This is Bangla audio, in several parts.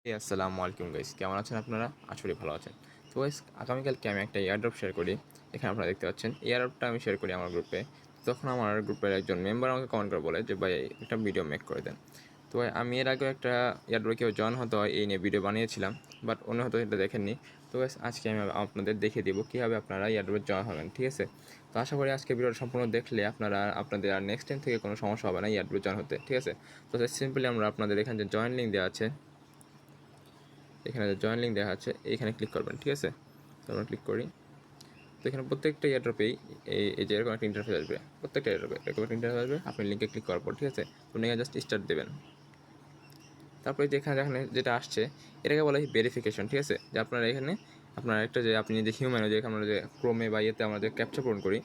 আসসালামু আলাইকুম গাইস, কেমন আছেন আপনারা? আশা করি ভালো আছেন। তো গাইস, আগামীকালকে আমি একটা এয়ারড্রপ শেয়ার করি। এখানে আপনারা দেখতে পাচ্ছেন এয়ারড্রপটা আমি শেয়ার করি আমার গ্রুপে। তখন আমার গ্রুপের একজন মেম্বার আমাকে কমেন্ট করে বলে যে ভাই একটা ভিডিও মেক করে দেন। তো ভাই আমি এর আগেও একটা এয়ারড্রপে কেউ জয়েন হতে হয় এই নিয়ে ভিডিও বানিয়েছিলাম, বাট অন্য হয়তো এটা দেখেননি। তো গাইস, আজকে আমি আপনাদের দেখিয়ে দিব কীভাবে আপনারা এয়ারড্রপে জয়েন হবেন, ঠিক আছে? তো আশা করি আজকে ভিডিওটা সম্পূর্ণ দেখলে আপনাদের আর নেক্সট টাইম থেকে কোনো সমস্যা হবে না এয়ারড্রপে জয়েন হতে, ঠিক আছে? তো সিম্পলি আমরা আপনাদের এখানে যে জয়েন লিঙ্ক দেওয়া আছে, এখানে জয়েন লিঙ্ক দেখা আছে, এইখানে ক্লিক করবেন, ঠিক আছে? তো আমরা ক্লিক করি। তো এখানে প্রত্যেকটা এয়ারড্রপেই এই যে এরকম একটা ইন্টারফেস আসবে, প্রত্যেকটা এয়ারড্রপে এরকম একটা ইন্টারফেস আসবে। আপনি লিঙ্কে ক্লিক করার পর, ঠিক আছে, আপনি জাস্ট স্টার্ট দেবেন। তারপরে যেখানে যেটা আসছে এটাকে বলা হয় ভেরিফিকেশন, ঠিক আছে? যে আপনারা এখানে আপনার একটা যে আপনি যে হিউম্যান যে আমরা যে ক্রোমে বা ইয়েতে আমরা যে ক্যাপচা পূরণ করি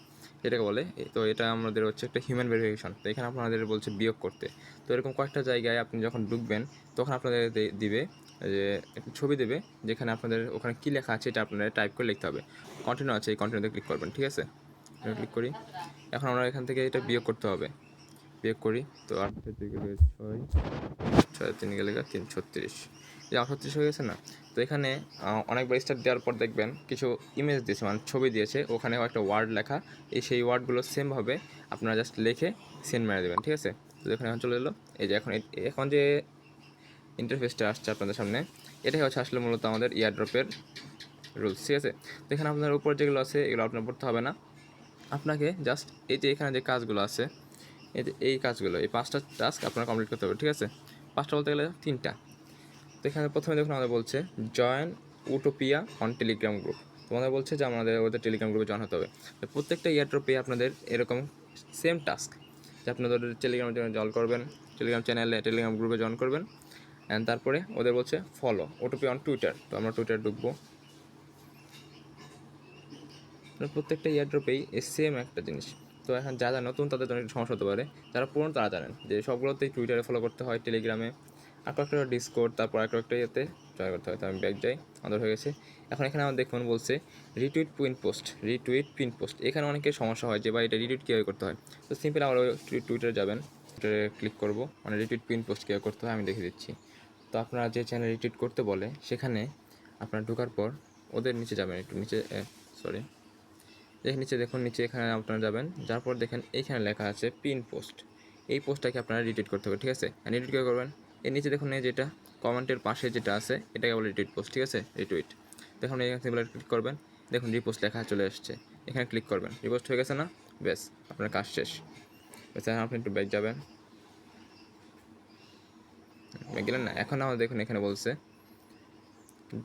এটাকে বলে। তো এটা আমাদের হচ্ছে একটা হিউম্যান ভেরিফিকেশন। তো এখানে আপনাদের বলছে বিয়োগ করতে। তো এরকম কয়েকটা জায়গায় আপনি যখন ঢুকবেন তখন আপনাদের দিবে যে একটা ছবি দেবে, যেখানে আপনাদের ওখানে কী লেখা আছে এটা আপনাদের টাইপ করে লিখতে হবে। কন্টিনিউ আছে, এই কন্টিনিউতে ক্লিক করবেন, ঠিক আছে? ক্লিক করি। এখন আমরা এখান থেকে এটা বিয়োগ করতে হবে। বিয়োগ করি। তো 8 থেকে 6 ছয় 3 গেলে 336, এই 38 হয়ে গেছে না? তো এখানে অনেকবার স্টার দেওয়ার পর দেখবেন কিছু ইমেজ দিয়েছে, মানে ছবি দিয়েছে, ওখানে একটা ওয়ার্ড লেখা। সেই ওয়ার্ডগুলো সেমভাবে আপনারা জাস্ট লিখে সেন্ড মেরে দেবেন, ঠিক আছে? তো এখানে এখন চলে এলো। এই যে এখন যে ইন্টারফেসটা আসছে আপনাদের সামনে, এটাই হচ্ছে আসলে মূলত আমাদের ইয়ারড্রপের রুলস, ঠিক আছে? তো এখানে আপনার উপর যেগুলো আছে এগুলো আপনার পড়তে হবে না। আপনাকে জাস্ট এই যে এখানে যে কাজগুলো আছে, এই কাজগুলো, এই 5টা টাস্ক আপনার কমপ্লিট করতে হবে, ঠিক আছে? 5টা বলতে গেলে 3টা। তো এখানে প্রথমে দেখুন আমাদের বলছে জয়েন উটোপিয়া অন টেলিগ্রাম গ্রুপ। তোমাদের বলছে যে আমাদের ওদের টেলিগ্রাম গ্রুপে জয়েন হতে হবে। তো প্রত্যেকটা ইয়ারড্রপে আপনাদের এরকম সেম টাস্ক, যে আপনাদের টেলিগ্রাম জয়েন করবেন, টেলিগ্রাম গ্রুপে জয়েন করবেন। অ্যান্ড তারপরে ওদের বলছে ফলো ওটোপি অন টুইটার। তো আমরা টুইটার ঢুকবো। প্রত্যেকটা ইয়ারড্রপেই সেম একটা জিনিস। তো এখন যারা নতুন তাদের জন্য একটু সমস্যা হতে পারে, যারা পুরনো তারা জানেন যে সবগুলোতেই টুইটারে ফলো করতে হয়, টেলিগ্রামে আর কয়েকটা ডিসকোড, তারপর একটা ইয়েতে জয়েন করতে হয়। তো আমি ব্যাক যাই, আমাদের হয়ে গেছে। এখন এখানে আমার দেখুন বলছে রিটুইট পিন পোস্ট। এখানে অনেকের সমস্যা হয় যে বা এটা রিটুইট কীভাবে করতে হয়। তো সিম্পল আবার টুইটারে যাবেন, টুইটারে ক্লিক করবো, মানে রিটুইট পিন পোস্ট কীভাবে করতে হয় আমি দেখিয়ে দিচ্ছি। তো আপনারা যে চ্যানেল রিটুইট করতে বলে সেখানে আপনারা ঢোকার পর ওদের নিচে যাবেন, একটু নিচে, সরি, এর নিচে দেখুন, নিচে এখানে আপনারা যাবেন, যার পর দেখেন এইখানে লেখা আছে পিন পোস্ট। এই পোস্টটাকে আপনারা রিটুইট করতে হবে, ঠিক আছে? রিটুইট কীভাবে করবেন? এর নিচে দেখুন এই যেটা কমেন্টের পাশে যেটা আছে এটাকে বলে রিটুইট পোস্ট, ঠিক আছে? রিটুইট। দেখুন এখানে সিম্পল ক্লিক করবেন, দেখুন রিপোস্ট লেখা চলে আসছে, এখানে ক্লিক করবেন, রিপোস্ট হয়ে গেছে না? ব্যাস, আপনার কাজ শেষ। ব্যাস, এখন আপনি একটু ব্যাক যাবেন, ব্যাক গেলেন না? এখন আমাদের দেখুন এখানে বলছে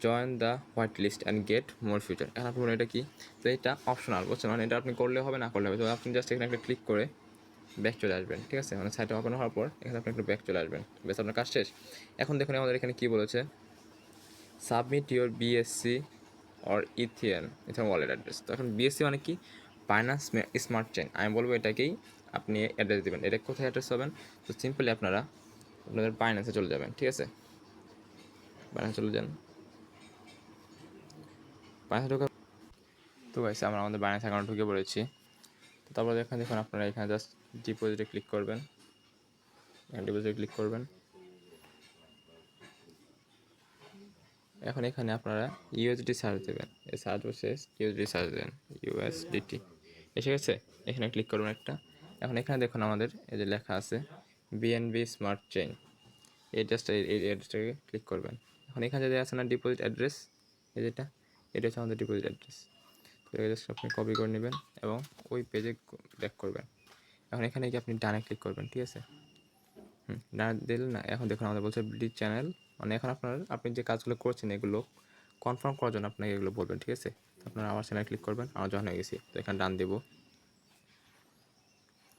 join the white list and get more feature. এখন আপনি বলুন এটা কি? তো এটা অপশনাল, বুঝছেন? মানে এটা আপনি করলে হবে, না করলে হবে। তো আপনি জাস্ট এখানে একটা ক্লিক করে ব্যাক চলে আসবেন, ঠিক আছে? মানে সাইটে ওপেন হওয়ার পর এখানে আপনি একটু ব্যাক চলে আসবেন, বেশ, আপনার কাজ শেষ। এখন দেখুন আমাদের এখানে কী বলেছে, submit your BSC or Ethereum wallet address. তো এখন বিএসসি মানে কি? Binance smart chain. আমি বলবো এটাকেই আপনি অ্যাড্রেস দেবেন। এটা কোথায় অ্যাড্রেস পাবেন? তো সিম্পলি আপনাদের বাইন্যান্সে চলে যাবেন, ঠিক আছে? বাইন্যান্সে চলে যান। বাইন্যান্সে ঢোকা। তো গাইস, আমরা আমাদের বাইন্যান্স অ্যাকাউন্ট ঢুকে পড়েছি। তো তারপর দেখুন আপনারা এখানে জাস্ট ডিপোজিটে ক্লিক করবেন, ডিপোজিটে ক্লিক করবেন। এখন এখানে আপনারা ইউএসডি সার্চ দেবেন, এই সার্চ বসে ইউএসডি সার্চ দেবেন, ইউএসডিটি এসে গেছে। এখানে ক্লিক করবেন একটা। এখন এখানে দেখুন আমাদের এই যে লেখা আছে বিএনবি স্মার্ট চেইন, এই অ্যাড্রেসটাকে ক্লিক করবেন। এখন এখানে যদি আছে না ডিপোজিট অ্যাড্রেস, এই যেটা, এটা হচ্ছে আমাদের ডিপোজিট অ্যাড্রেস। তো এটা জাস্ট আপনি কপি করে নেবেন এবং ওই পেজে ব্যাক করবেন। এখন এখানে গিয়ে আপনি ডানে ক্লিক করবেন, ঠিক আছে? ডানে দিলেন না? এখন দেখুন আমাদের বলছে ব্লিড চ্যানেল, মানে এখন আপনি যে কাজগুলো করছেন এগুলো কনফার্ম করার জন্য আপনাকে এগুলো বলবেন, ঠিক আছে? আপনারা আমার চ্যানেল ক্লিক করবেন, আমার জয়েন হয়ে গেছি। তো এখানে ডান দেবো।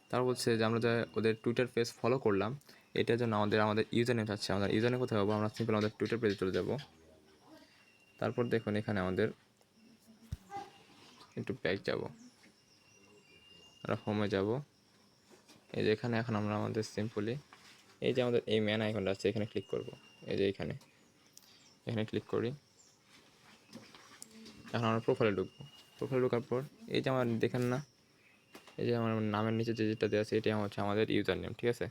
তারপর বলছে যে আমরা যে ওদের টুইটার পেজ ফলো করলাম, এটার জন্য আমাদের ইউজার নেম চাচ্ছে। আমাদের ইউজার নেম কোথায় পাবো? আমরা সিম্পল আমাদের টুইটার পেজে চলে যাব। তারপর দেখুন এখানে আমাদের একটু ব্যাক যাব, আমরা হোমে যাব। এই যে এখানে এখন আমরা আমাদের সিম্পলি এই যে আমাদের এই ম্যান আইকনটা আছে এখানে ক্লিক করব। এই যে এখানে ক্লিক করি। এখন আমরা প্রোফাইলে ঢুকবো। প্রোফাইলে ঢোকার পর এই যে আমার দেখেন না, এই যে আমার নামের নিচে যেটা দেওয়া আছে এটাই হচ্ছে আমাদের ইউজার নেম, ঠিক আছে?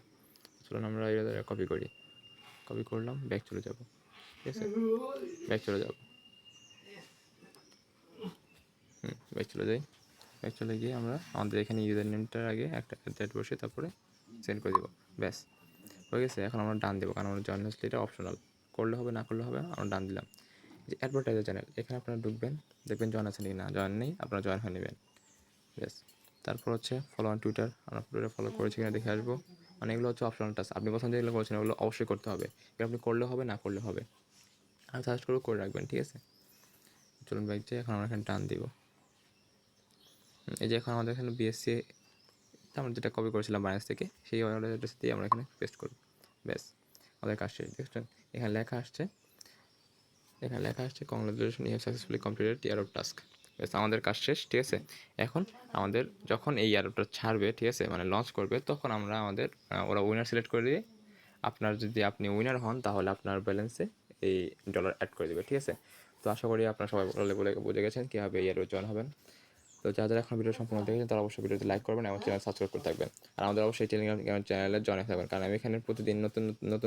চলুন আমরা এটা কপি করি, কপি করলাম, ব্যাক চলে যাব। ঠিক আছে, ব্যাক চলে যাব। ব্যাক চলে যাই। ব্যাক চলে গিয়ে আমরা আমাদের এখানে ইউজার নেমটার আগে একটা ডেট বসে তারপরে সেন্ড করে দিব। ব্যাস হয়ে গেছে। এখন আমরা ডান দেবো, কারণ আমরা জয়েন লিস্ট এটা অপশনাল, করলে হবে না করলে হবে, আমরা ডান দিলাম। যে অ্যাডভার্টাইজার চ্যানেল, এখানে আপনারা ঢুকবেন, দেখবেন জয়েন আছে নাকি, না জয়েন নেই, আপনারা জয়েন হয়ে নেবেন। ব্যাস। তারপর হচ্ছে ফলো অন টুইটার, আমরা টুইটার ফলো করেছি কিনা দেখে আসবো। মানে এগুলো হচ্ছে অপশনাল টাস্ক, আপনি প্রথম যেগুলো করেছেন ওগুলো অবশ্যই করতে হবে, এটা আপনি করলে হবে না করলে হবে, আমি সাজেস্ট করবো করে রাখবেন। ঠিক আছে, চলুন বাইক যাই। এখন আমরা এখানে টান দিব। এই যে এখন আমাদের এখানে বিএসসি আমরা যেটা কপি করেছিলাম বাইন্যান্স থেকে, সেই অর্ডার অ্যাড্রেস দিয়ে আমরা এখানে পেস্ট করব। ব্যাস আমাদের কাজ শেষ। দেখছেন এখানে লেখা আসছে, congratulation you have successfully completed year of task. ব্যাস আমাদের কাজ শেষ। ঠিক আছে, এখন আমাদের যখন এই ইয়ারটা ছাড়বে, ঠিক আছে, মানে লঞ্চ করবে, তখন আমরা আমাদের ওরা উইনার সিলেক্ট করে দিয়ে, আপনার যদি আপনি উইনার হন তাহলে আপনার ব্যালেন্সে এই ডলার অ্যাড করে দেবে। ঠিক আছে, তো আশা করি আপনারা সবাই বলে বুঝে গেছেন কীভাবে ইয়ারে জয়েন হবেন। তো যারা এখন ভিডিও সম্পূর্ণ দেখেছেন তারা অবশ্যই ভিডিওতে লাইক করবেন এবং চ্যানেল সাবস্ক্রাইব করতে থাকবেন। আর আমাদের অবশ্যই টেলিগ্রাম চ্যানেলে জয়েন থাকবেন, কারণ আমি এখানে প্রতিদিন নতুন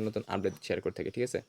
নতুন আপডেট শেয়ার করে থাকি। ঠিক আছে।